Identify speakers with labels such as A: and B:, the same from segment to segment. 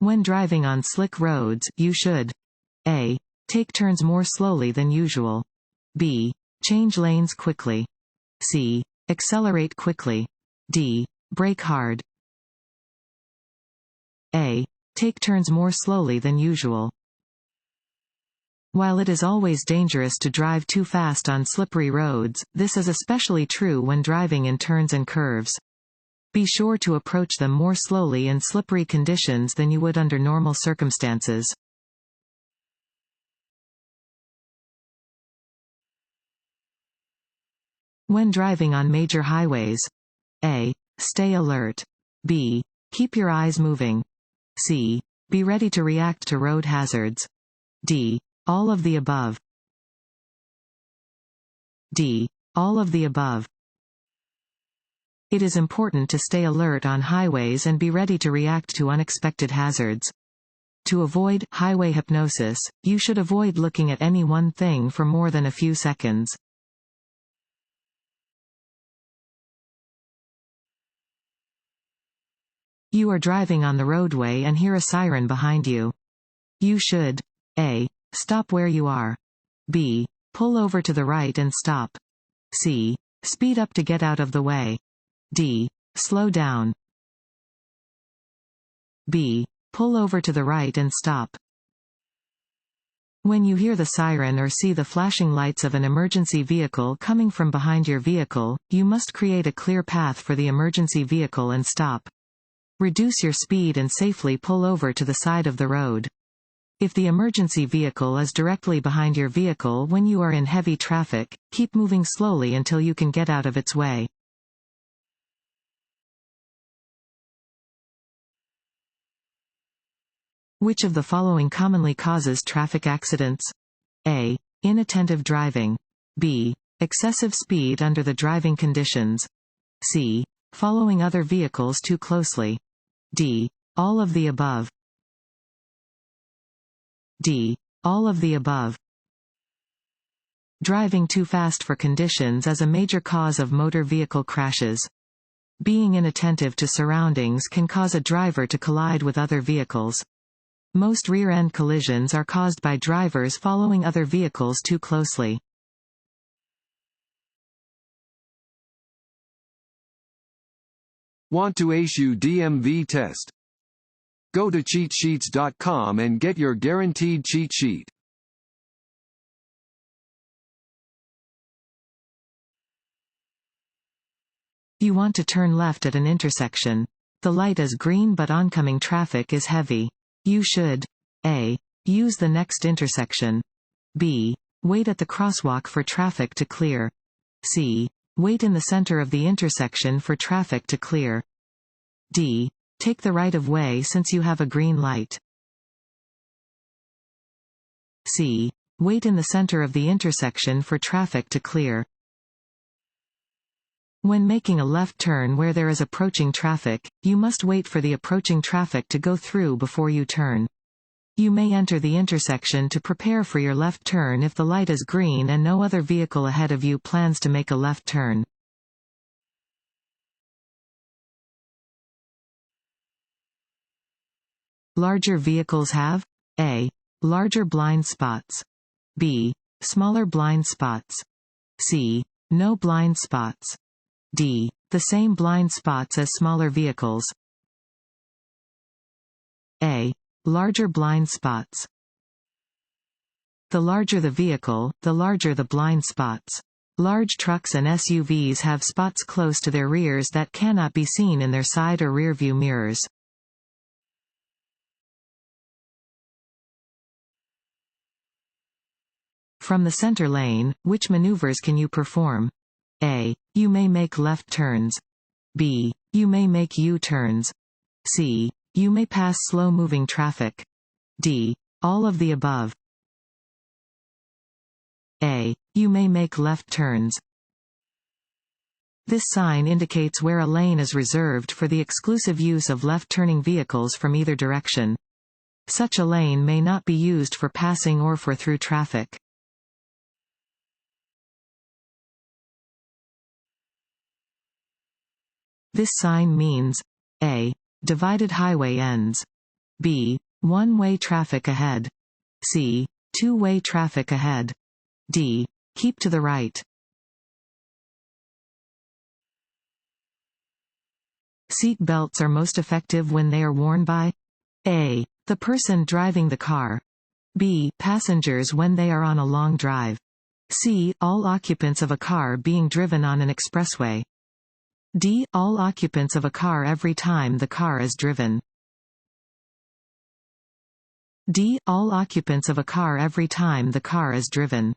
A: When driving on slick roads, you should A. Take turns more slowly than usual. B. Change lanes quickly. C. Accelerate quickly. D. Brake hard. A. Take turns more slowly than usual. While it is always dangerous to drive too fast on slippery roads, this is especially true when driving in turns and curves. Be sure to approach them more slowly in slippery conditions than you would under normal circumstances. When driving on major highways. A. Stay alert. B. Keep your eyes moving. C. Be ready to react to road hazards. D. All of the above. D. All of the above. It is important to stay alert on highways and be ready to react to unexpected hazards. To avoid highway hypnosis, you should avoid looking at any one thing for more than a few seconds. You are driving on the roadway and hear a siren behind you. You should A. Stop where you are. B. Pull over to the right and stop. C. Speed up to get out of the way. D. Slow down. B. Pull over to the right and stop. When you hear the siren or see the flashing lights of an emergency vehicle coming from behind your vehicle, you must create a clear path for the emergency vehicle and stop. Reduce your speed and safely pull over to the side of the road. If the emergency vehicle is directly behind your vehicle when you are in heavy traffic, keep moving slowly until you can get out of its way. Which of the following commonly causes traffic accidents? A. Inattentive driving. B. Excessive speed under the driving conditions. C. Following other vehicles too closely. D. All of the above. D. All of the above. Driving too fast for conditions is a major cause of motor vehicle crashes. Being inattentive to surroundings can cause a driver to collide with other vehicles. Most rear-end collisions are caused by drivers following other vehicles too closely.
B: Want to ace your DMV test? Go to cheatsheets.com and get your guaranteed cheat sheet.
A: You want to turn left at an intersection. The light is green but oncoming traffic is heavy. You should A. Use the next intersection. B. Wait at the crosswalk for traffic to clear. C. Wait in the center of the intersection for traffic to clear. D. Take the right-of-way since you have a green light. C. Wait in the center of the intersection for traffic to clear. When making a left turn where there is approaching traffic, you must wait for the approaching traffic to go through before you turn. You may enter the intersection to prepare for your left turn if the light is green and no other vehicle ahead of you plans to make a left turn. Larger vehicles have A. Larger blind spots. B. Smaller blind spots. C. No blind spots. D. The same blind spots as smaller vehicles. A. Larger blind spots. The larger the vehicle, the larger the blind spots. Large trucks and SUVs have spots close to their rears that cannot be seen in their side or rear view mirrors. From the center lane, which maneuvers can you perform? A. You may make left turns. B. You may make U-turns. C. You may pass slow-moving traffic. D. All of the above. A. You may make left turns. This sign indicates where a lane is reserved for the exclusive use of left-turning vehicles from either direction. Such a lane may not be used for passing or for through traffic. This sign means A. Divided highway ends. B. One-way traffic ahead. C. Two-way traffic ahead. D. Keep to the right. Seat belts are most effective when they are worn by A. The person driving the car. B. Passengers when they are on a long drive. C. All occupants of a car being driven on an expressway. D. All occupants of a car every time the car is driven. D. All occupants of a car every time the car is driven.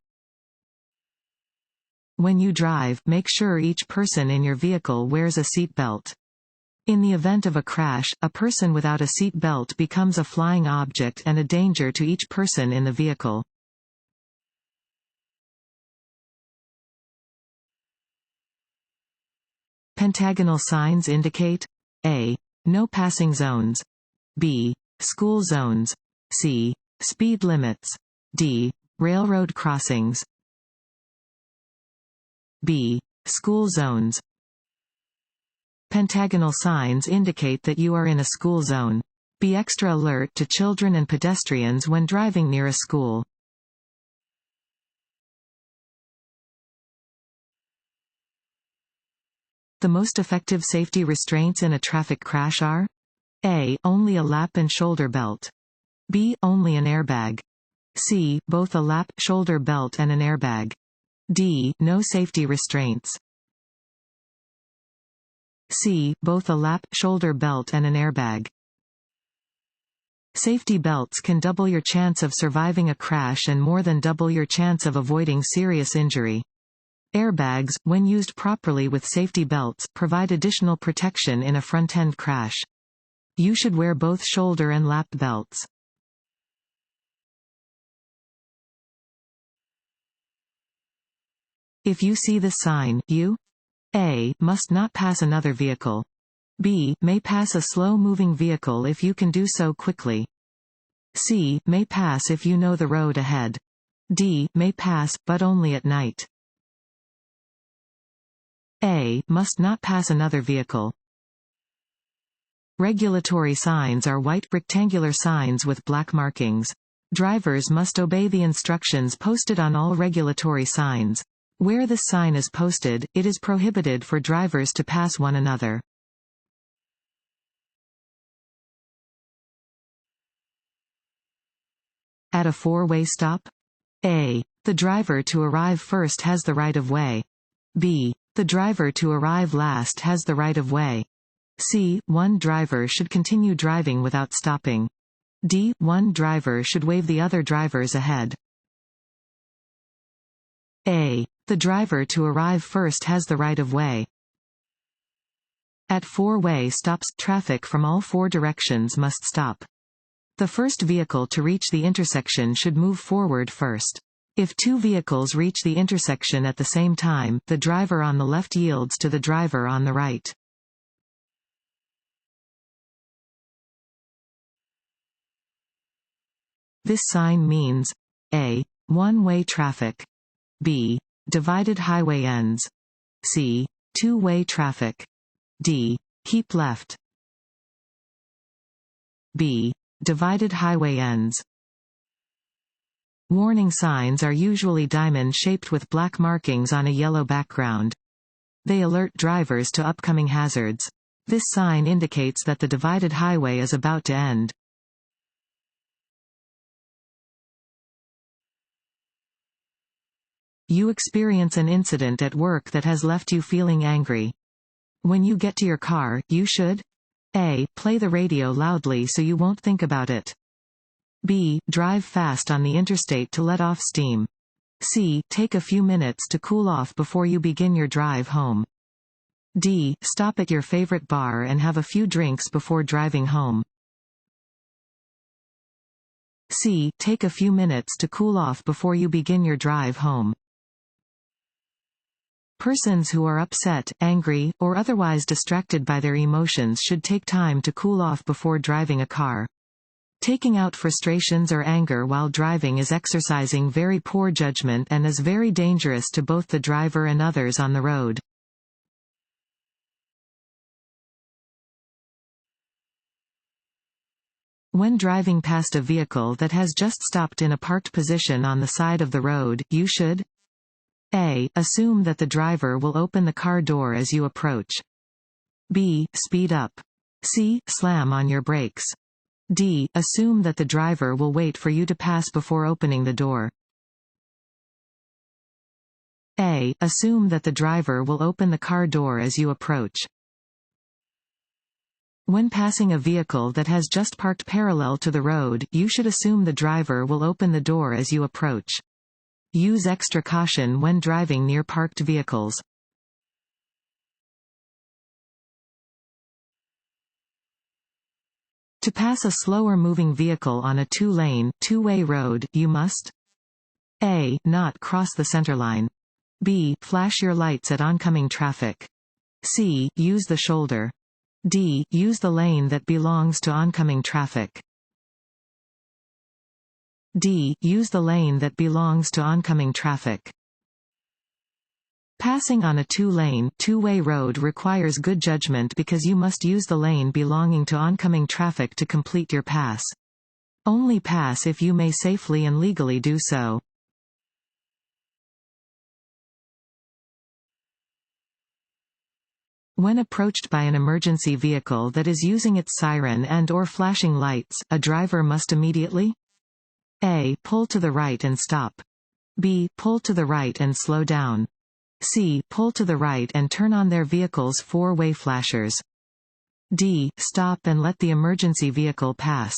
A: When you drive, make sure each person in your vehicle wears a seat belt. In the event of a crash, a person without a seat belt becomes a flying object and a danger to each person in the vehicle. Pentagonal signs indicate A. No passing zones. B. School zones. C. Speed limits. D. Railroad crossings. B. School zones. Pentagonal signs indicate that you are in a school zone. Be extra alert to children and pedestrians when driving near a school. The most effective safety restraints in a traffic crash are A. Only a lap and shoulder belt. B. Only an airbag. C. Both a lap, shoulder belt and an airbag. D. No safety restraints. C. Both a lap, shoulder belt and an airbag. Safety belts can double your chance of surviving a crash and more than double your chance of avoiding serious injury. Airbags, when used properly with safety belts, provide additional protection in a front-end crash. You should wear both shoulder and lap belts. If you see this sign, you A. Must not pass another vehicle. B. May pass a slow-moving vehicle if you can do so quickly. C. May pass if you know the road ahead. D. May pass, but only at night. A. Must not pass another vehicle. Regulatory signs are white, rectangular signs with black markings. Drivers must obey the instructions posted on all regulatory signs. Where this sign is posted, it is prohibited for drivers to pass one another. At a four-way stop? A. The driver to arrive first has the right of way. B. The driver to arrive last has the right of way. C. One driver should continue driving without stopping. D. One driver should wave the other drivers ahead. A. The driver to arrive first has the right of way. At four-way stops, traffic from all four directions must stop. The first vehicle to reach the intersection should move forward first. If two vehicles reach the intersection at the same time, the driver on the left yields to the driver on the right. This sign means A. One-way traffic. B. Divided highway ends. C. Two-way traffic. D. Keep left. B. Divided highway ends. Warning signs are usually diamond-shaped with black markings on a yellow background. They alert drivers to upcoming hazards. This sign indicates that the divided highway is about to end. You experience an incident at work that has left you feeling angry. When you get to your car, you should A. Play the radio loudly so you won't think about it. B. Drive fast on the interstate to let off steam. C. Take a few minutes to cool off before you begin your drive home. D. Stop at your favorite bar and have a few drinks before driving home. C. Take a few minutes to cool off before you begin your drive home. Persons who are upset, angry, or otherwise distracted by their emotions should take time to cool off before driving a car. Taking out frustrations or anger while driving is exercising very poor judgment and is very dangerous to both the driver and others on the road. When driving past a vehicle that has just stopped in a parked position on the side of the road, you should A. Assume that the driver will open the car door as you approach. B. Speed up. C. Slam on your brakes. D. Assume that the driver will wait for you to pass before opening the door. A. Assume that the driver will open the car door as you approach. When passing a vehicle that has just parked parallel to the road, you should assume the driver will open the door as you approach. Use extra caution when driving near parked vehicles. To pass a slower-moving vehicle on a two-lane, two-way road, you must A. Not cross the centerline. B. Flash your lights at oncoming traffic. C. Use the shoulder. D. Use the lane that belongs to oncoming traffic. D. Use the lane that belongs to oncoming traffic. Passing on a two-lane, two-way road requires good judgment because you must use the lane belonging to oncoming traffic to complete your pass. Only pass if you may safely and legally do so. When approached by an emergency vehicle that is using its siren and/or flashing lights, a driver must immediately A. Pull to the right and stop. B. Pull to the right and slow down. C. Pull to the right and turn on their vehicle's four-way flashers. D. Stop and let the emergency vehicle pass.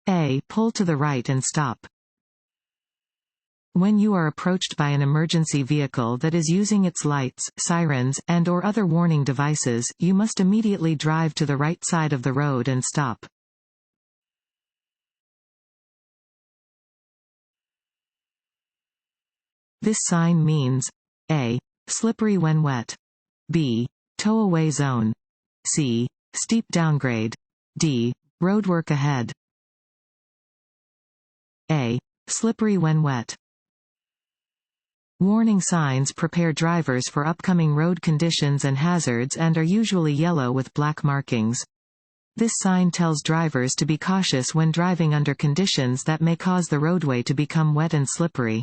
A: A. Pull to the right and stop. When you are approached by an emergency vehicle that is using its lights, sirens, and/or other warning devices, you must immediately drive to the right side of the road and stop. This sign means A. Slippery when wet. B. Tow-away zone. C. Steep downgrade. D. Roadwork ahead. A. Slippery when wet. Warning signs prepare drivers for upcoming road conditions and hazards and are usually yellow with black markings. This sign tells drivers to be cautious when driving under conditions that may cause the roadway to become wet and slippery.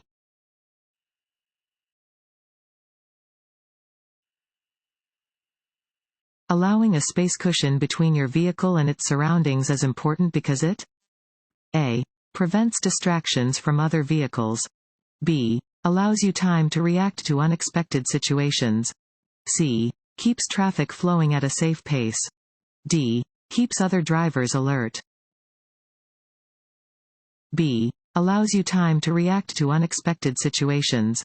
A: Allowing a space cushion between your vehicle and its surroundings is important because it A. Prevents distractions from other vehicles. B. Allows you time to react to unexpected situations. C. Keeps traffic flowing at a safe pace. D. Keeps other drivers alert. B. Allows you time to react to unexpected situations.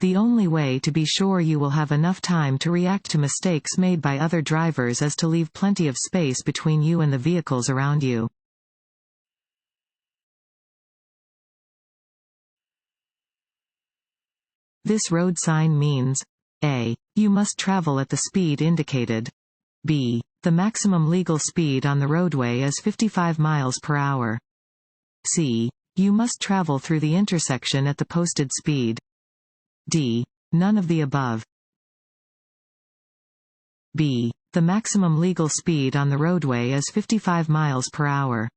A: The only way to be sure you will have enough time to react to mistakes made by other drivers is to leave plenty of space between you and the vehicles around you. This road sign means A. You must travel at the speed indicated. B. The maximum legal speed on the roadway is 55 miles per hour. C. You must travel through the intersection at the posted speed. D. None of the above. B. The maximum legal speed on the roadway is 55 miles per hour.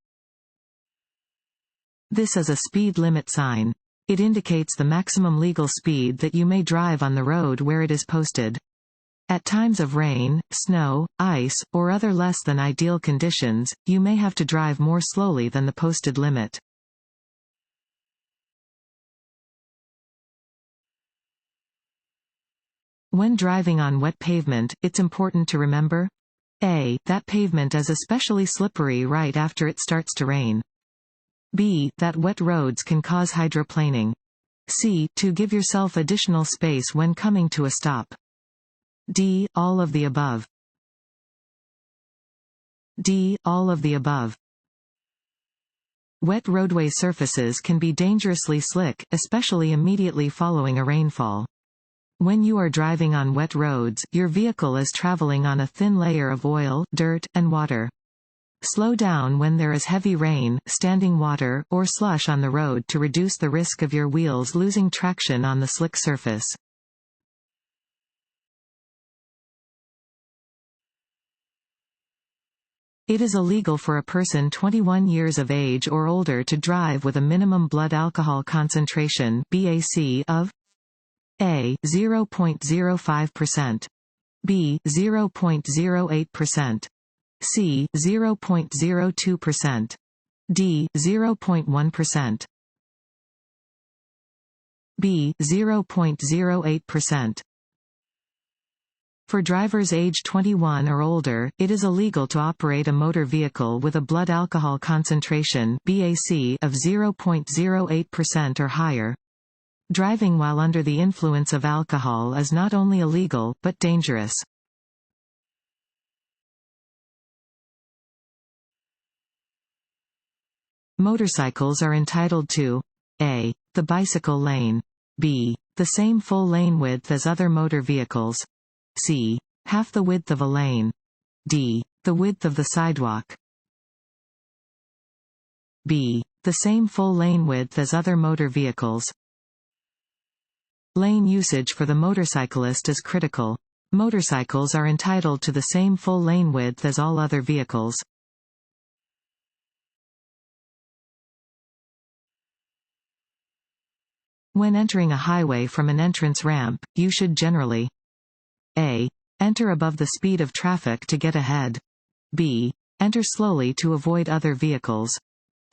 A: This is a speed limit sign. It indicates the maximum legal speed that you may drive on the road where it is posted. At times of rain, snow, ice, or other less than ideal conditions, you may have to drive more slowly than the posted limit. When driving on wet pavement, it's important to remember A. That pavement is especially slippery right after it starts to rain. B. That wet roads can cause hydroplaning. C. To give yourself additional space when coming to a stop. D. All of the above. D. All of the above. Wet roadway surfaces can be dangerously slick, especially immediately following a rainfall. When you are driving on wet roads, your vehicle is traveling on a thin layer of oil, dirt, and water. Slow down when there is heavy rain, standing water, or slush on the road to reduce the risk of your wheels losing traction on the slick surface. It is illegal for a person 21 years of age or older to drive with a minimum blood alcohol concentration (BAC) of A. 0.05%, B. 0.08%, C. 0.02%, D. 0.1%, B. 0.08%. For drivers age 21 or older, it is illegal to operate a motor vehicle with a blood alcohol concentration (BAC) of 0.08% or higher. Driving while under the influence of alcohol is not only illegal, but dangerous. Motorcycles are entitled to A. The bicycle lane, B. The same full lane width as other motor vehicles, C. Half the width of a lane, D. The width of the sidewalk, B. The same full lane width as other motor vehicles. Lane usage for the motorcyclist is critical. Motorcycles are entitled to the same full lane width as all other vehicles. When entering a highway from an entrance ramp, you should generally A. Enter above the speed of traffic to get ahead. B. Enter slowly to avoid other vehicles.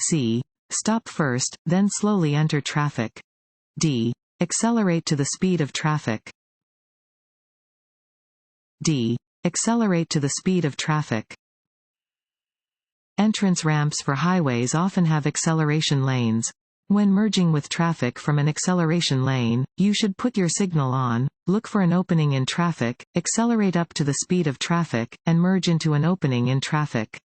A: C. Stop first, then slowly enter traffic. D. Accelerate to the speed of traffic. D. Accelerate to the speed of traffic. Entrance ramps for highways often have acceleration lanes. When merging with traffic from an acceleration lane, you should put your signal on, look for an opening in traffic, accelerate up to the speed of traffic, and merge into an opening in traffic.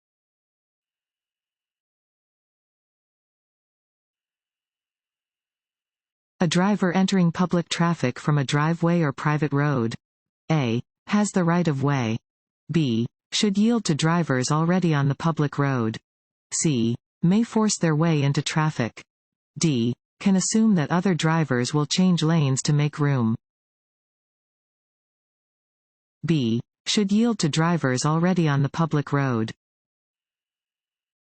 A: A driver entering public traffic from a driveway or private road. A. Has the right of way. B. Should yield to drivers already on the public road. C. May force their way into traffic. D. Can assume that other drivers will change lanes to make room. B. Should yield to drivers already on the public road.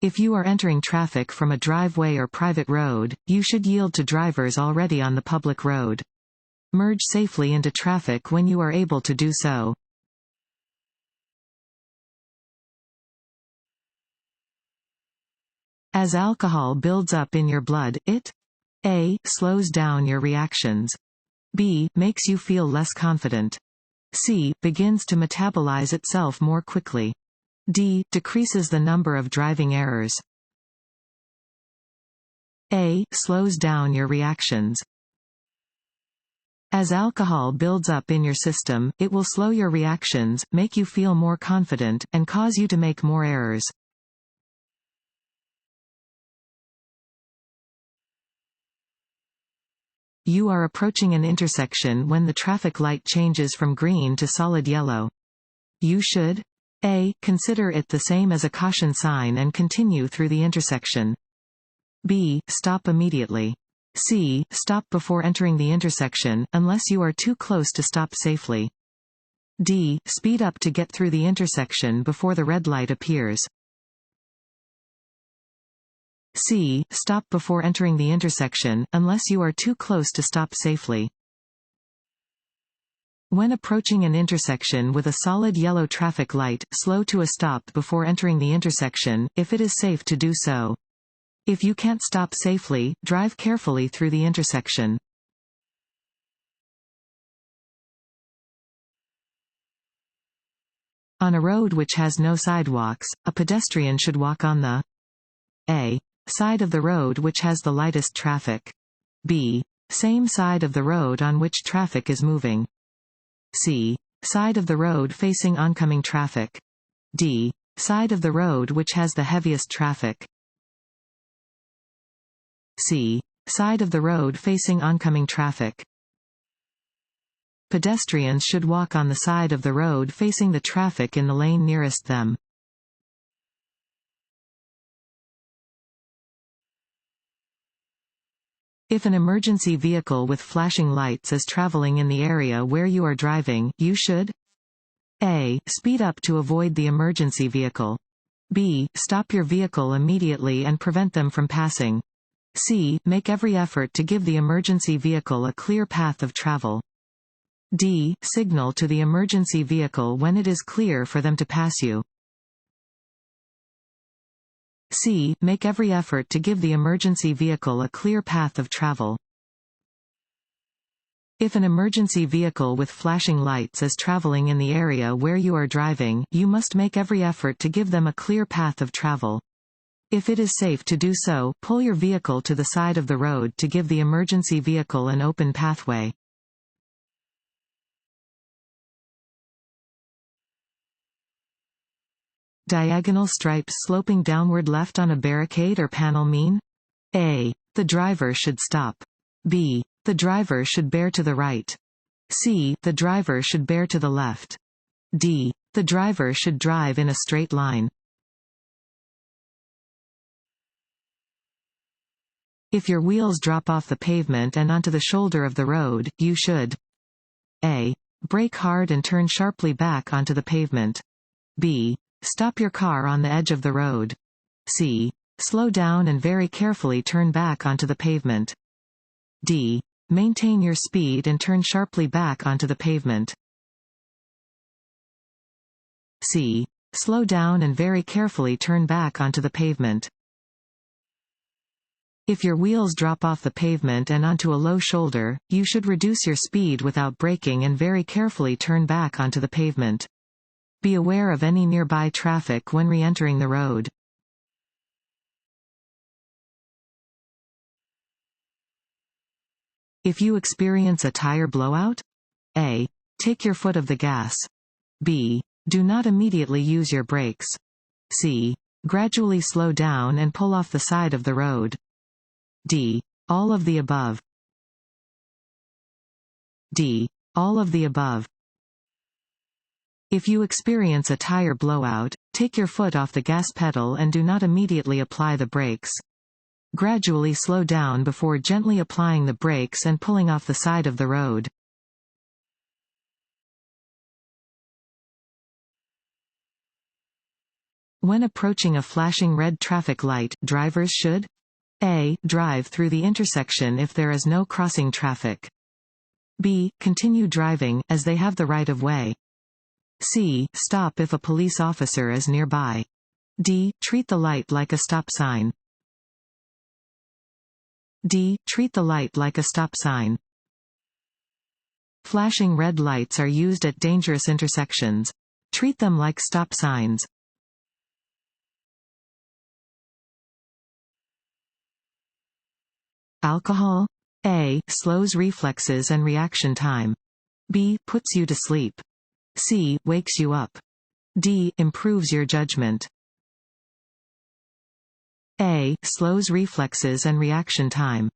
A: If you are entering traffic from a driveway or private road, you should yield to drivers already on the public road. Merge safely into traffic when you are able to do so. As alcohol builds up in your blood, it A. Slows down your reactions. B. Makes you feel less confident. C. Begins to metabolize itself more quickly. D. Decreases the number of driving errors. A. Slows down your reactions. As alcohol builds up in your system, it will slow your reactions, make you feel more confident, and cause you to make more errors. You are approaching an intersection when the traffic light changes from green to solid yellow. You should A. Consider it the same as a caution sign and continue through the intersection. B. Stop immediately. C. Stop before entering the intersection, unless you are too close to stop safely. D. Speed up to get through the intersection before the red light appears. C. Stop before entering the intersection, unless you are too close to stop safely. When approaching an intersection with a solid yellow traffic light, slow to a stop before entering the intersection, if it is safe to do so. If you can't stop safely, drive carefully through the intersection. On a road which has no sidewalks, a pedestrian should walk on the A. Side of the road which has the lightest traffic. B. Same side of the road on which traffic is moving. C. Side of the road facing oncoming traffic. D. Side of the road which has the heaviest traffic. C. Side of the road facing oncoming traffic. Pedestrians should walk on the side of the road facing the traffic in the lane nearest them. If an emergency vehicle with flashing lights is traveling in the area where you are driving, you should A. Speed up to avoid the emergency vehicle. B. Stop your vehicle immediately and prevent them from passing. C. Make every effort to give the emergency vehicle a clear path of travel. D. Signal to the emergency vehicle when it is clear for them to pass you. C. Make every effort to give the emergency vehicle a clear path of travel. If an emergency vehicle with flashing lights is traveling in the area where you are driving, you must make every effort to give them a clear path of travel. If it is safe to do so, pull your vehicle to the side of the road to give the emergency vehicle an open pathway. Diagonal stripes sloping downward left on a barricade or panel mean? A. The driver should stop. B. The driver should bear to the right. C. The driver should bear to the left. D. The driver should drive in a straight line. If your wheels drop off the pavement and onto the shoulder of the road, you should A. Brake hard and turn sharply back onto the pavement. B. Stop your car on the edge of the road. C. Slow down and very carefully turn back onto the pavement. D. Maintain your speed and turn sharply back onto the pavement. C. Slow down and very carefully turn back onto the pavement. If your wheels drop off the pavement and onto a low shoulder, you should reduce your speed without braking and very carefully turn back onto the pavement. Be aware of any nearby traffic when re-entering the road. If you experience a tire blowout, A. Take your foot off the gas. B. Do not immediately use your brakes. C. Gradually slow down and pull off the side of the road. D. All of the above. D. All of the above. If you experience a tire blowout, take your foot off the gas pedal and do not immediately apply the brakes. Gradually slow down before gently applying the brakes and pulling off the side of the road. When approaching a flashing red traffic light, drivers should A. Drive through the intersection if there is no crossing traffic. B. Continue driving, as they have the right of way. C. Stop if a police officer is nearby. D. Treat the light like a stop sign. D. Treat the light like a stop sign. Flashing red lights are used at dangerous intersections. Treat them like stop signs. Alcohol? A. Slows reflexes and reaction time. B. Puts you to sleep. C. Wakes you up. D. Improves your judgment. A. Slows reflexes and reaction time.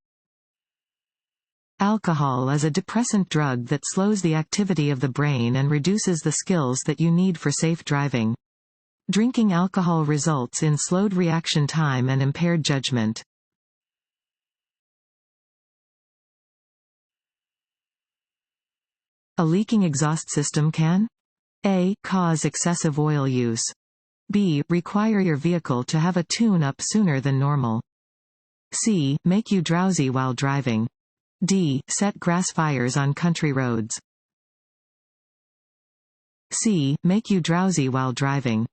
A: Alcohol is a depressant drug that slows the activity of the brain and reduces the skills that you need for safe driving. Drinking alcohol results in slowed reaction time and impaired judgment. A leaking exhaust system can A. Cause excessive oil use. B. Require your vehicle to have a tune-up sooner than normal. C. Make you drowsy while driving. D. Set grass fires on country roads. C. Make you drowsy while driving.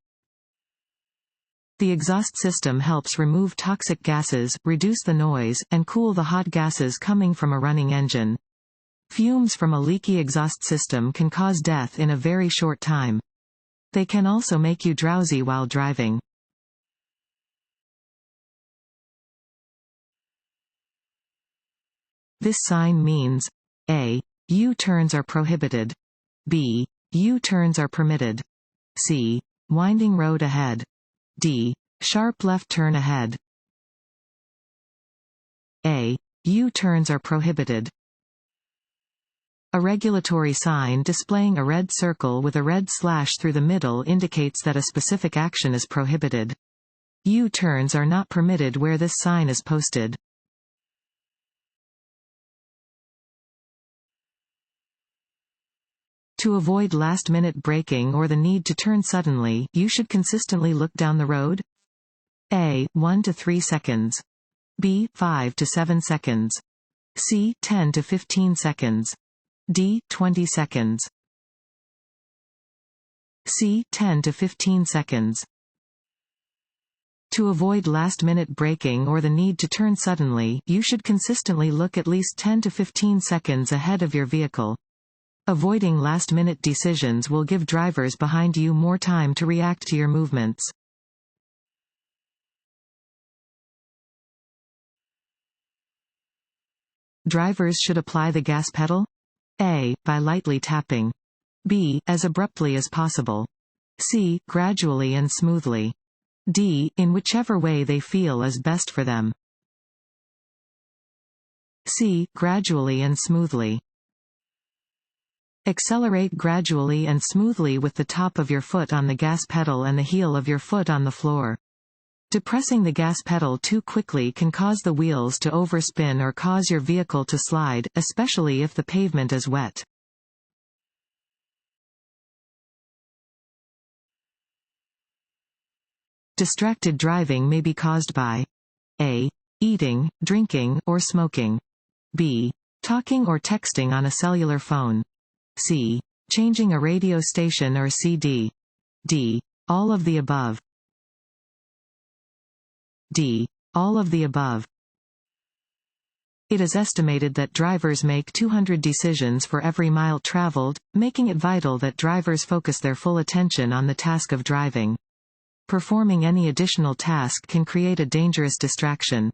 A: The exhaust system helps remove toxic gases, reduce the noise, and cool the hot gases coming from a running engine. Fumes from a leaky exhaust system can cause death in a very short time. They can also make you drowsy while driving. This sign means A. U-turns are prohibited. B. U-turns are permitted. C. Winding road ahead. D. Sharp left turn ahead. A. U-turns are prohibited. A regulatory sign displaying a red circle with a red slash through the middle indicates that a specific action is prohibited. U-turns are not permitted where this sign is posted. To avoid last-minute braking or the need to turn suddenly, you should consistently look down the road. A. 1 to 3 seconds. B. 5 to 7 seconds. C. 10 to 15 seconds. D. 20 seconds. C. 10 to 15 seconds. To avoid last-minute braking or the need to turn suddenly, you should consistently look at least 10 to 15 seconds ahead of your vehicle. Avoiding last-minute decisions will give drivers behind you more time to react to your movements. Drivers should apply the gas pedal. A. By lightly tapping. B. As abruptly as possible. C. Gradually and smoothly. D. In whichever way they feel is best for them. C. Gradually and smoothly. Accelerate gradually and smoothly with the top of your foot on the gas pedal and the heel of your foot on the floor. Depressing the gas pedal too quickly can cause the wheels to overspin or cause your vehicle to slide, especially if the pavement is wet. Distracted driving may be caused by A. Eating, drinking, or smoking. B. Talking or texting on a cellular phone. C. Changing a radio station or CD. D. All of the above. D. All of the above. It is estimated that drivers make 200 decisions for every mile traveled, making it vital that drivers focus their full attention on the task of driving. Performing any additional task can create a dangerous distraction.